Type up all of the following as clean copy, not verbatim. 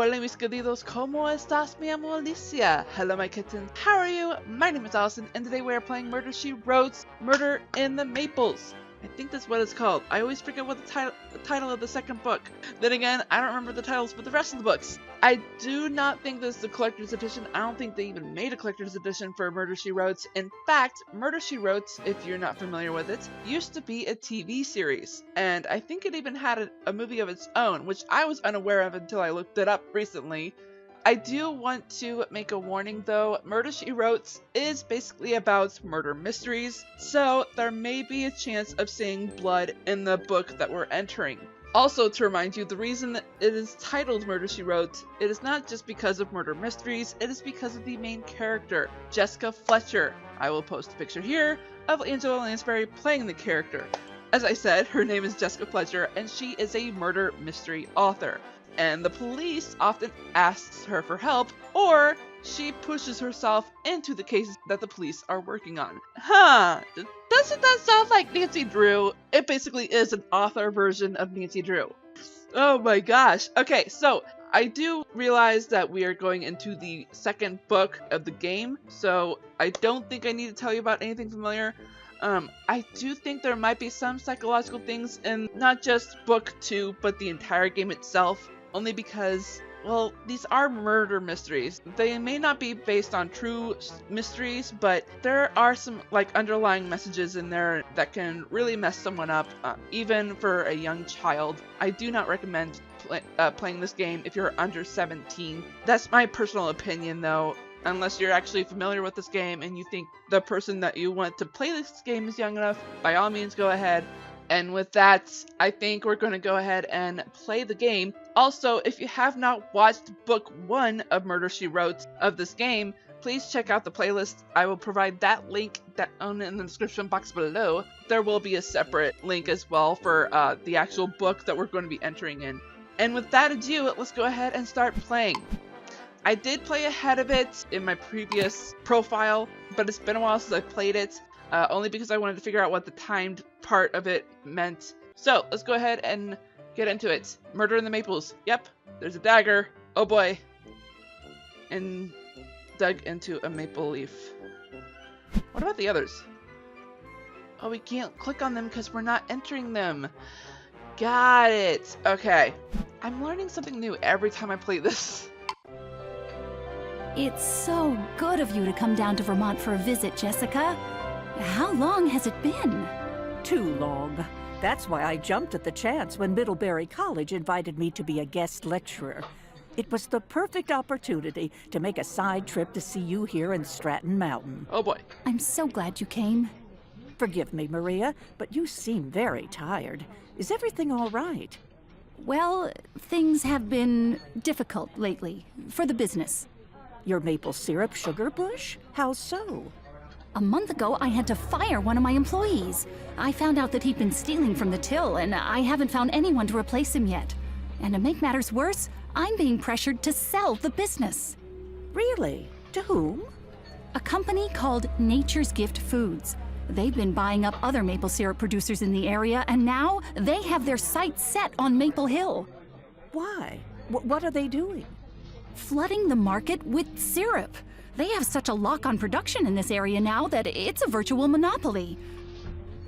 Hola mis queridos, ¿cómo estás, mi amor Alicia? Hello my kitten, how are you? My name is Allison, and today we are playing Murder, She Wrote, Murder in the Maples. I think that's what it's called. I always forget what the title of the second book. Then again, I don't remember the titles for the rest of the books. I do not think this is the collector's edition. I don't think they even made a collector's edition for Murder, She Wrote. In fact, Murder, She Wrote, if you're not familiar with it, used to be a TV series. And I think it even had a movie of its own, which I was unaware of until I looked it up recently. I do want to make a warning though, Murder, She Wrote is basically about murder mysteries, so there may be a chance of seeing blood in the book that we're entering. Also, to remind you, the reason that it is titled Murder, She Wrote, it is not just because of murder mysteries, it is because of the main character, Jessica Fletcher. I will post a picture here of Angela Lansbury playing the character. As I said, her name is Jessica Fletcher, and she is a murder mystery author. And the police often asks her for help, or she pushes herself into the cases that the police are working on. Doesn't that sound like Nancy Drew? It basically is an author version of Nancy Drew. Oh my gosh. Okay, so I do realize that we are going into the second book of the game, so I don't think I need to tell you about anything familiar. I do think there might be some psychological things in not just book 2, but the entire game itself. Only because, well, these are murder mysteries. They may not be based on true mysteries, but there are some underlying messages in there that can really mess someone up, even for a young child. I do not recommend playing this game if you're under 17. That's my personal opinion though. Unless you're actually familiar with this game and you think the person that you want to play this game is young enough, by all means go ahead. And with that, I think we're going to go ahead and play the game. Also, if you have not watched book 1 of Murder, She Wrote of this game, please check out the playlist. I will provide that link down in the description box below. There will be a separate link as well for the actual book that we're going to be entering in. And with that ado, let's go ahead and start playing. I did play ahead of it in my previous profile, but it's been a while since I played it. Only because I wanted to figure out what the timed part of it meant. So, let's go ahead and get into it. Murder in the Maples. Yep, there's a dagger. Oh boy. And dug into a maple leaf. What about the others? Oh, we can't click on them because we're not entering them. Got it. Okay. I'm learning something new every time I play this. It's so good of you to come down to Vermont for a visit, Jessica. How long has it been? Too long. That's why I jumped at the chance when Middlebury College invited me to be a guest lecturer. It was the perfect opportunity to make a side trip to see you here in Stratton Mountain. Oh boy. I'm so glad you came. Forgive me, Maria, but you seem very tired. Is everything all right? Well, things have been difficult lately, for the business. Your maple syrup sugar bush? How so? A month ago, I had to fire one of my employees. I found out that he'd been stealing from the till, and I haven't found anyone to replace him yet. And to make matters worse, I'm being pressured to sell the business. Really? To whom? A company called Nature's Gift Foods. They've been buying up other maple syrup producers in the area, and now they have their sights set on Maple Hill. Why? What are they doing? Flooding the market with syrup. They have such a lock on production in this area now that it's a virtual monopoly.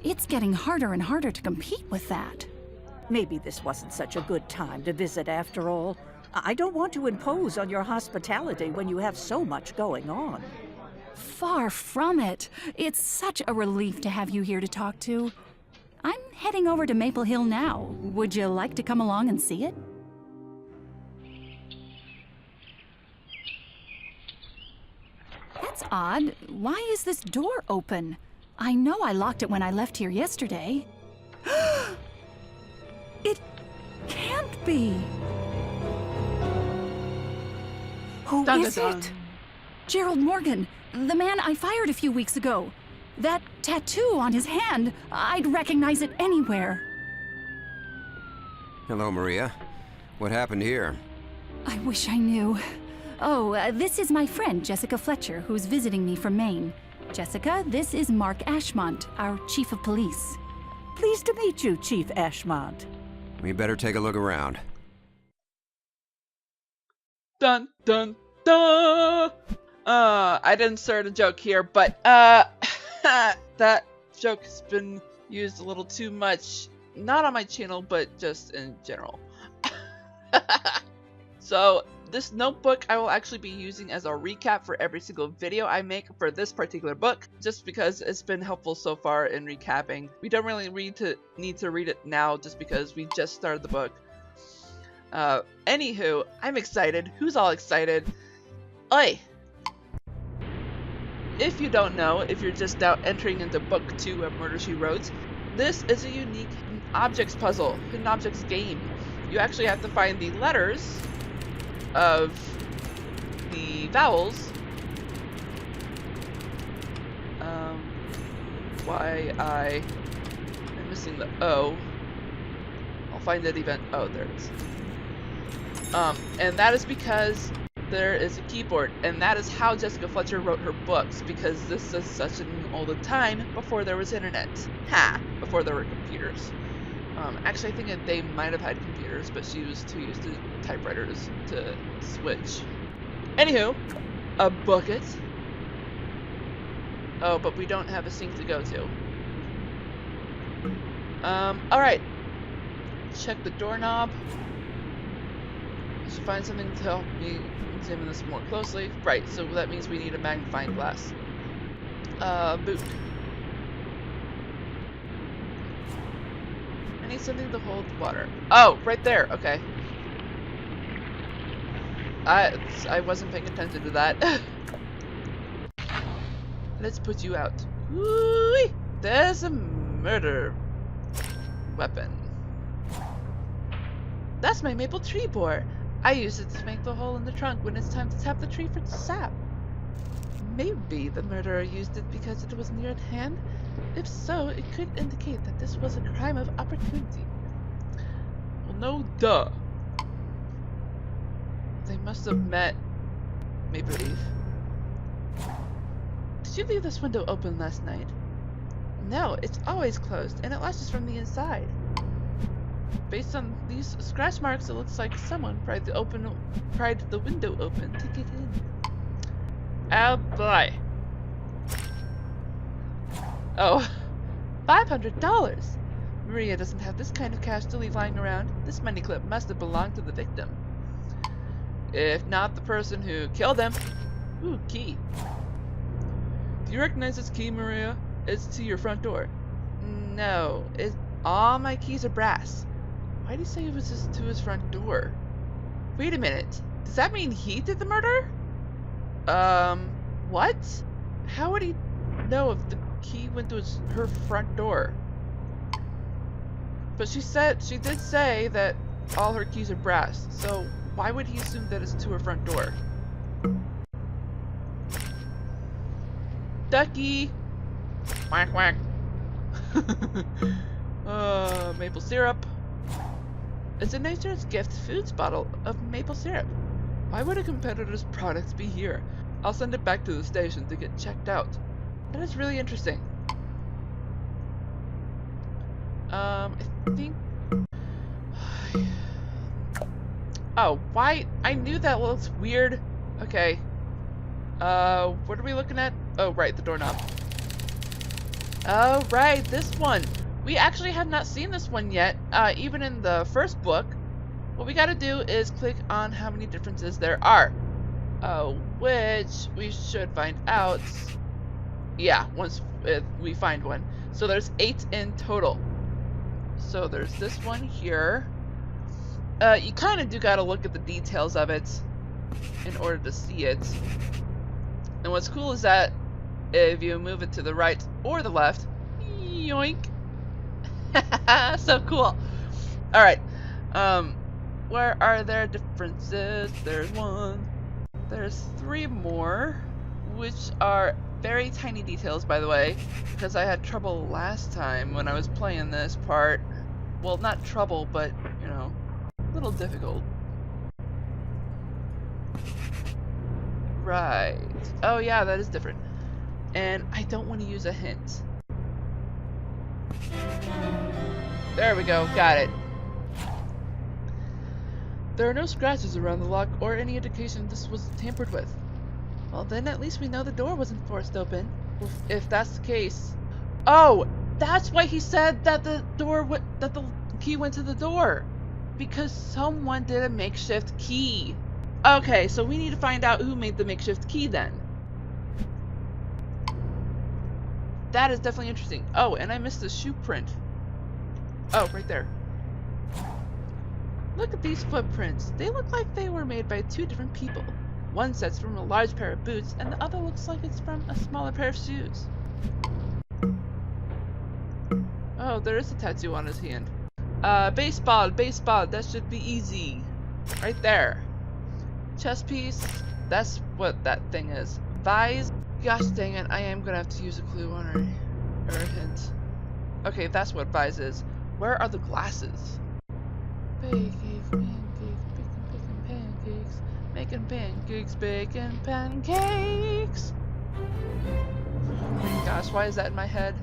It's getting harder and harder to compete with that. Maybe this wasn't such a good time to visit after all. I don't want to impose on your hospitality when you have so much going on. Far from it. It's such a relief to have you here to talk to. I'm heading over to Maple Hill now. Would you like to come along and see it? That's odd. Why is this door open? I know I locked it when I left here yesterday. It can't be. Who is it? Gerald Morgan, the man I fired a few weeks ago. That tattoo on his hand, I'd recognize it anywhere. Hello, Maria. What happened here? I wish I knew. Oh, this is my friend, Jessica Fletcher, who's visiting me from Maine. Jessica, this is Mark Ashmont, our chief of police. Pleased to meet you, Chief Ashmont. We better take a look around. Dun dun dun! I didn't start a joke here, but that joke has been used a little too much. Not on my channel, but just in general. So this notebook I will actually be using as a recap for every single video I make for this particular book, just because it's been helpful so far in recapping. We don't really need to read it now just because we just started the book. Anywho, I'm excited. Who's all excited? Oi! If you don't know, if you're just now entering into book 2 of Murder, She Wrote, this is a unique hidden objects puzzle, hidden objects game. You actually have to find the letters of the vowels. I'm missing the O. I'll find that event. Oh, there it is. And that is because there is a keyboard, and that is how Jessica Fletcher wrote her books, because this is such an old time before there was internet. Before there were computers. Actually, I think they might have had computers, but she was too used to typewriters to switch. Anywho, a bucket. Oh, but we don't have a sink to go to. Alright. Check the doorknob. I should find something to help me examine this more closely. Right, so that means we need a magnifying glass. Boot. I need something to hold water. Oh, right there. Okay. I wasn't paying attention to that. Let's put you out. Whee! There's a murder weapon. That's my maple tree bore. I use it to make the hole in the trunk when it's time to tap the tree for sap. Maybe the murderer used it because it was near at hand. If so, it could indicate that this was a crime of opportunity. Well, no duh. They must have met Maple Leaf. Did you leave this window open last night? No, it's always closed, and it latches from the inside. Based on these scratch marks, it looks like someone pried the window open to get in. Oh boy. Oh, $500! Maria doesn't have this kind of cash to leave lying around. This money clip must have belonged to the victim. If not the person who killed him. Ooh, key. Do you recognize this key, Maria? It's to your front door. No, all my keys are brass. Why did he say it was just to his front door? Wait a minute. Does that mean he did the murder? What? How would he know if the key went to her front door? But she did say that all her keys are brass, so why would he assume that it's to her front door? Ducky! Quack quack. Maple syrup. It's a Nature's Gift Foods bottle of maple syrup. Why would a competitor's products be here? I'll send it back to the station to get checked out. That is really interesting. I think... Oh, why? I knew that looks weird. Okay. What are we looking at? Oh, right, the doorknob. Oh, right, this one. We actually have not seen this one yet, even in the first book. What we gotta do is click on how many differences there are. Which we should find out. Yeah, once we find one. So there's 8 in total. So there's this one here. You kind of do gotta look at the details of it in order to see it. And what's cool is that if you move it to the right or the left, yoink. So cool. Alright. Where are there differences? There's 1. There's 3 more, which are very tiny details, by the way, because I had trouble last time when I was playing this part. Well, not trouble, but, you know, a little difficult. Right. Oh yeah, that is different. And I don't want to use a hint. There we go, got it. There are no scratches around the lock or any indication this was tampered with. Well, then at least we know the door wasn't forced open. If that's the case. Oh, that's why he said that the key went to the door. Because someone did a makeshift key. Okay, so we need to find out who made the makeshift key then. That is definitely interesting. Oh, and I missed the shoe print. Oh, right there. Look at these footprints. They look like they were made by two different people. One says from a large pair of boots, and the other looks like it's from a smaller pair of shoes. Oh, there is a tattoo on his hand. Baseball, that should be easy. Right there. Chess piece, that's what that thing is. Vise, gosh dang it, I am gonna have to use a clue on her, or a hint. Okay, that's what vise is. Where are the glasses? Pancakes, pancakes, making pancakes, baking pancakes. Oh my gosh, why is that in my head?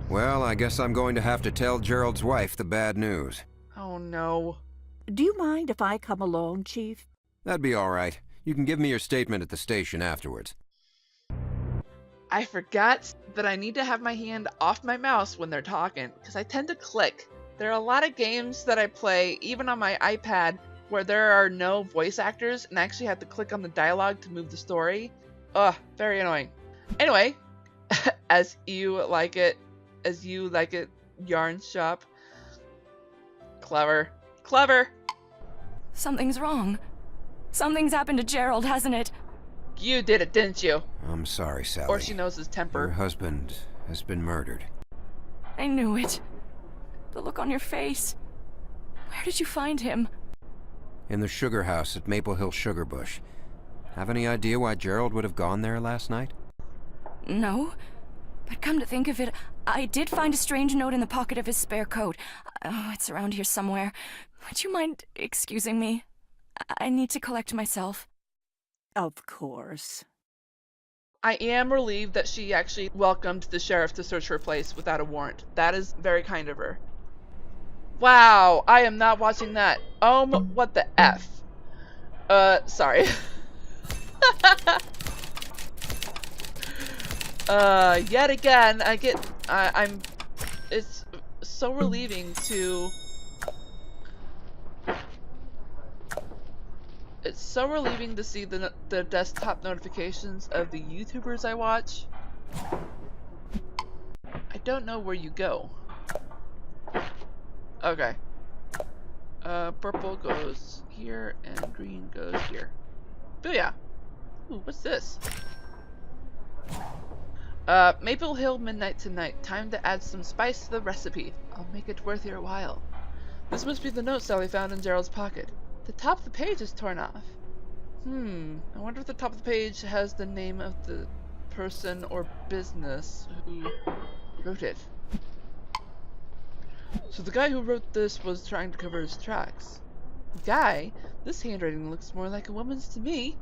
Well, I guess I'm going to have to tell Gerald's wife the bad news. Oh no. Do you mind if I come along, Chief? That'd be all right. You can give me your statement at the station afterwards. I forgot that I need to have my hand off my mouse when they're talking, because I tend to click. There are a lot of games that I play, even on my iPad, where there are no voice actors, and I actually have to click on the dialogue to move the story. Ugh, very annoying. Anyway, as you like it, yarn shop. Clever. Clever! Something's wrong. Something's happened to Gerald, hasn't it? You did it, didn't you? I'm sorry, Sally. Or she knows his temper. Your husband has been murdered. I knew it. The look on your face. Where did you find him? In the sugar house at Maple Hill Sugar Bush. Have any idea why Gerald would have gone there last night? No. But come to think of it, I did find a strange note in the pocket of his spare coat. Oh, it's around here somewhere. Would you mind excusing me? I need to collect myself. Of course. I am relieved that she actually welcomed the sheriff to search her place without a warrant. That is very kind of her. Wow, I am not watching that. What the F? Sorry. Yet again, it's so relieving to... It's so relieving to see the desktop notifications of the YouTubers I watch. I don't know where you go. Okay. Purple goes here and green goes here. Booyah! Ooh, what's this? Maple Hill Midnight Tonight. Time to add some spice to the recipe. I'll make it worth your while. This must be the note Sally found in Gerald's pocket. The top of the page is torn off. I wonder if the top of the page has the name of the person or business who wrote it. So the guy who wrote this was trying to cover his tracks. Guy? This handwriting looks more like a woman's to me.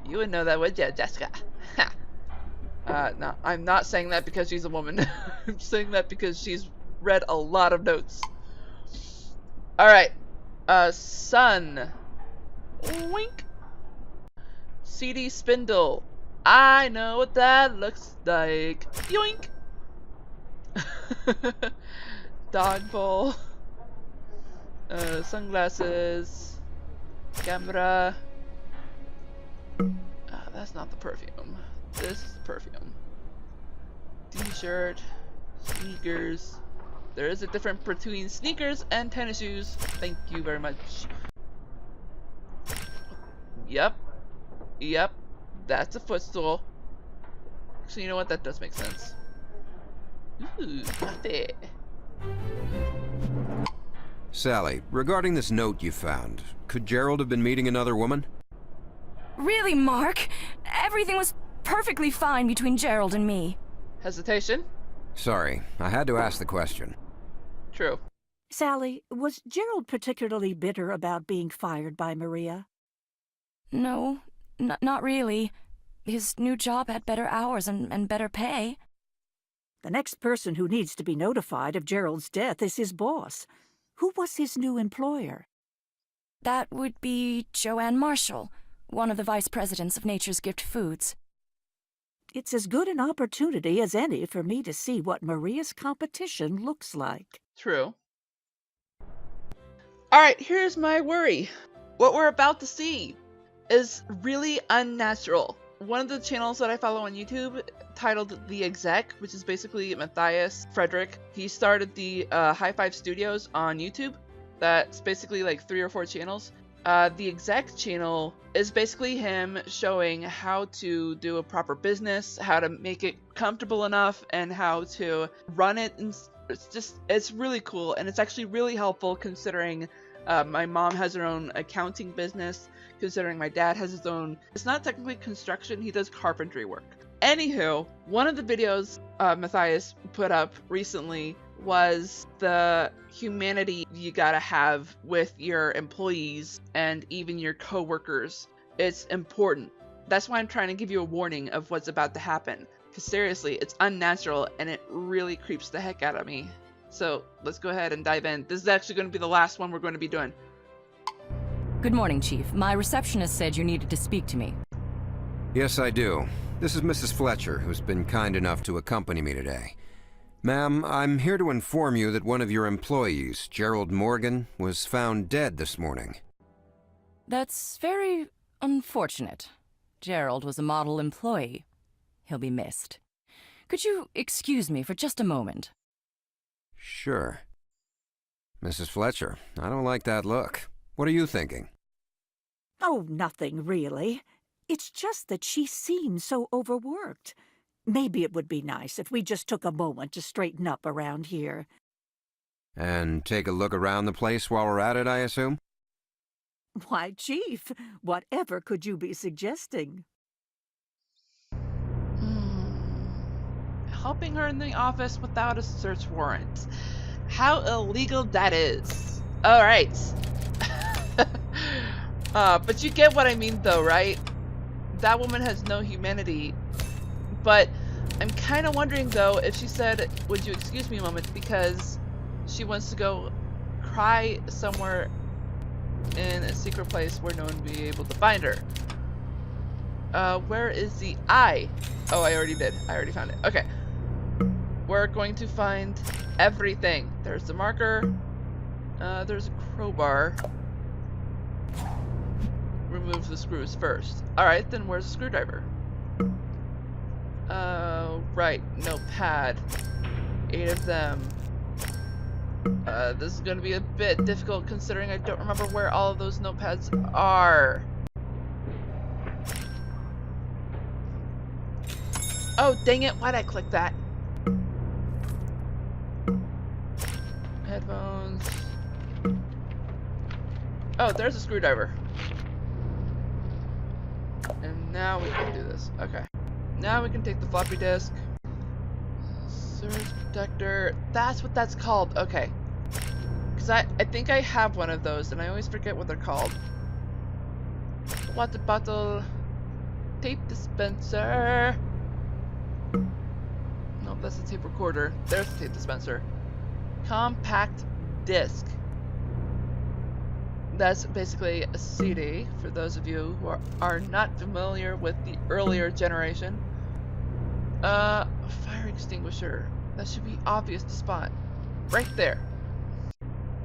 You would know that, would ya, Jessica? Ha! No, I'm not saying that because she's a woman. I'm saying that because she's read a lot of notes. Alright. Sun. Wink. CD spindle. I know what that looks like. Yoink. Dog bowl. Sunglasses. Camera. That's not the perfume. This is the perfume. T-shirt. Sneakers. There is a difference between sneakers and tennis shoes. Thank you very much. Yep. Yep. That's a footstool. Actually, you know what? That does make sense. Ooh, coffee. Sally, regarding this note you found, could Gerald have been meeting another woman? Really, Mark? Everything was perfectly fine between Gerald and me. Hesitation? Sorry, I had to ask the question. True. Sally, was Gerald particularly bitter about being fired by Maria? No, not really. His new job had better hours and better pay. The next person who needs to be notified of Gerald's death is his boss. Who was his new employer? That would be Joanne Marshall, one of the vice presidents of Nature's Gift Foods. It's as good an opportunity as any for me to see what Maria's competition looks like. True. Alright, here's my worry. What we're about to see is really unnatural. One of the channels that I follow on YouTube, titled The Exec, which is basically Matthias Frederick, he started the High Five Studios on YouTube. That's basically like 3 or 4 channels. The Exec channel is basically him showing how to do a proper business, how to make it comfortable enough, and how to run it. And it's really cool, and it's actually really helpful considering my mom has her own accounting business, considering my dad has his own. It's not technically construction, he does carpentry work. Anywho, one of the videos Matthias put up recently was the humanity you gotta have with your employees and even your co-workers. It's important. That's why I'm trying to give you a warning of what's about to happen. Because seriously, it's unnatural and it really creeps the heck out of me. So let's go ahead and dive in. This is actually going to be the last one we're going to be doing. Good morning, Chief. My receptionist said you needed to speak to me. Yes, I do. This is Mrs. Fletcher, who's been kind enough to accompany me today. Ma'am, I'm here to inform you that one of your employees, Gerald Morgan, was found dead this morning. That's very unfortunate. Gerald was a model employee. He'll be missed. Could you excuse me for just a moment? Sure. Mrs. Fletcher, I don't like that look. What are you thinking? Oh, nothing really. It's just that she seems so overworked. Maybe it would be nice if we just took a moment to straighten up around here. And take a look around the place while we're at it, I assume? Why, Chief, whatever could you be suggesting? Helping her in the office without a search warrant. How illegal that is. Alright. But you get what I mean though, right? That woman has no humanity. But I'm kind of wondering though if she said, would you excuse me a moment, because she wants to go cry somewhere in a secret place where no one will be able to find her. Where is the eye? Oh, I already did. I already found it. Okay. We're going to find everything. There's the marker. There's a crowbar. Remove the screws first. Alright, then where's the screwdriver? Right. Notepad. 8 of them. This is going to be a bit difficult considering I don't remember where all of those notepads are. Oh, dang it. Why'd I click that? Headphones. Oh, there's a screwdriver. And now we can do this. Okay. Now we can take the floppy disk. Surge protector. That's what that's called. Okay. Because I think I have one of those and I always forget what they're called. Water bottle. Tape dispenser. Nope, that's a tape recorder. There's the tape dispenser. Compact disc. That's basically a CD, for those of you who are not familiar with the earlier generation. Fire extinguisher. That should be obvious to spot. Right there.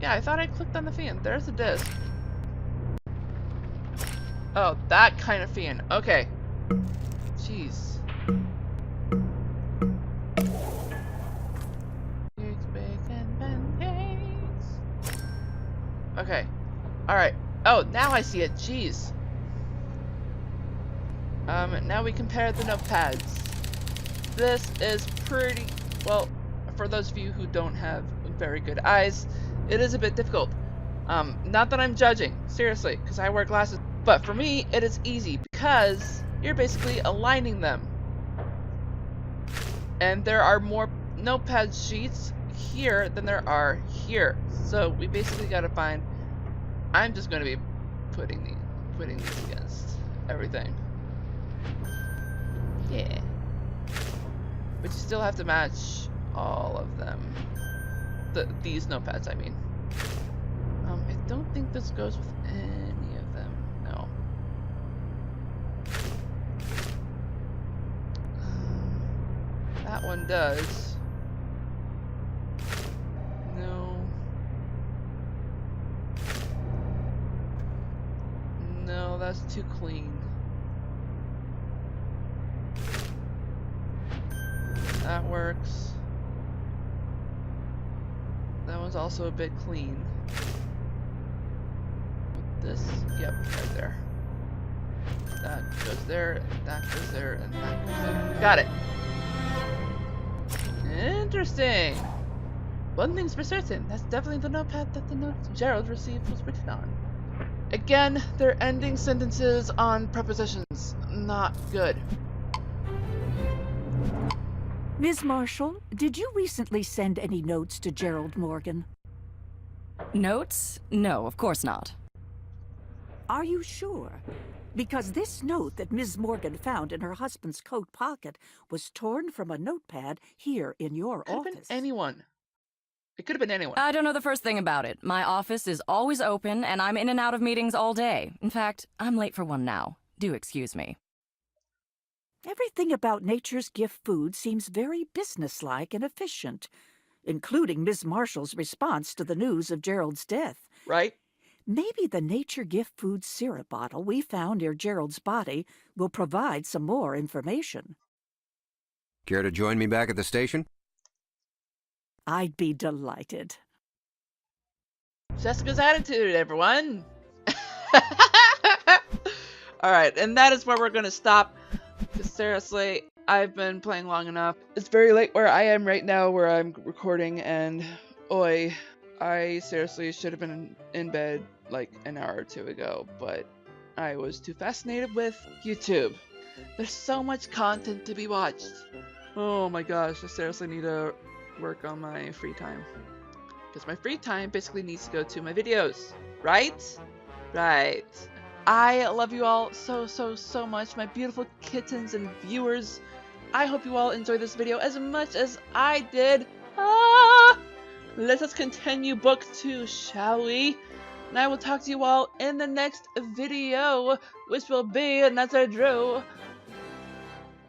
Yeah, I thought I clicked on the fan. There's the disc. Oh, that kind of fan. Okay. Jeez. Okay. Alright. Oh, now I see it. Jeez. Now we compare the notepads. This is pretty... Well, for those of you who don't have very good eyes, it is a bit difficult. Not that I'm judging, seriously, because I wear glasses. But for me, it is easy because you're basically aligning them. And there are more notepad sheets here than there are here. So we basically gotta find... I'm just gonna be putting these against everything. Yeah. But you still have to match all of them. These notepads, I mean. I don't think this goes with any of them? No. That one does. No. No, that's too clean. That works. That one's also a bit clean. This, yep, right there. That goes there, that goes there, and that goes there. Got it. Interesting. One thing's for certain, that's definitely the notepad that the note Gerald received was written on. Again, they're ending sentences on prepositions. Not good. Ms. Marshall, did you recently send any notes to Gerald Morgan? Notes? No, of course not. Are you sure? Because this note that Ms. Morgan found in her husband's coat pocket was torn from a notepad here in your Could have been office. anyone. It could have been anyone. I don't know the first thing about it. My office is always open, and I'm in and out of meetings all day. In fact, I'm late for one now. Do excuse me. Everything about Nature's Gift food seems very businesslike and efficient, including Ms. Marshall's response to the news of Gerald's death. Right? Maybe the Nature Gift food syrup bottle we found near Gerald's body will provide some more information. Care to join me back at the station? I'd be delighted. Jessica's attitude, everyone. Alright, and that is where we're going to stop. Because seriously, I've been playing long enough. It's very late where I am right now, where I'm recording, and oi, I seriously should have been in bed like an hour or two ago, but I was too fascinated with YouTube. There's so much content to be watched. Oh my gosh, I seriously need to work on my free time. Because my free time basically needs to go to my videos, right? Right. I love you all so much, my beautiful kittens and viewers. I hope you all enjoyed this video as much as I did. Let us continue book 2, shall we? And I will talk to you all in the next video, which will be another Drew.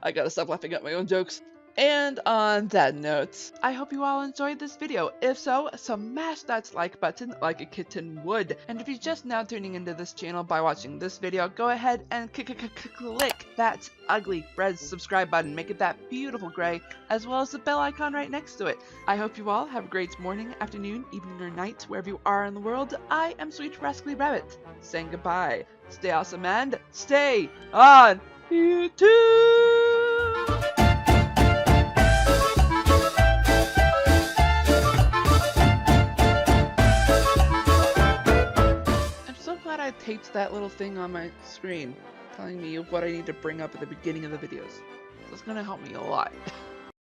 I gotta stop laughing at my own jokes. And on that note, I hope you all enjoyed this video. If so, smash that like button like a kitten would. And if you're just now tuning into this channel by watching this video, go ahead and click that ugly red subscribe button. Make it that beautiful gray, as well as the bell icon right next to it. I hope you all have a great morning, afternoon, evening, or night, wherever you are in the world. I am Sweet Rascally Rabbit, saying goodbye. Stay awesome and stay on YouTube! I taped that little thing on my screen telling me what I need to bring up at the beginning of the videos. So it's gonna help me a lot.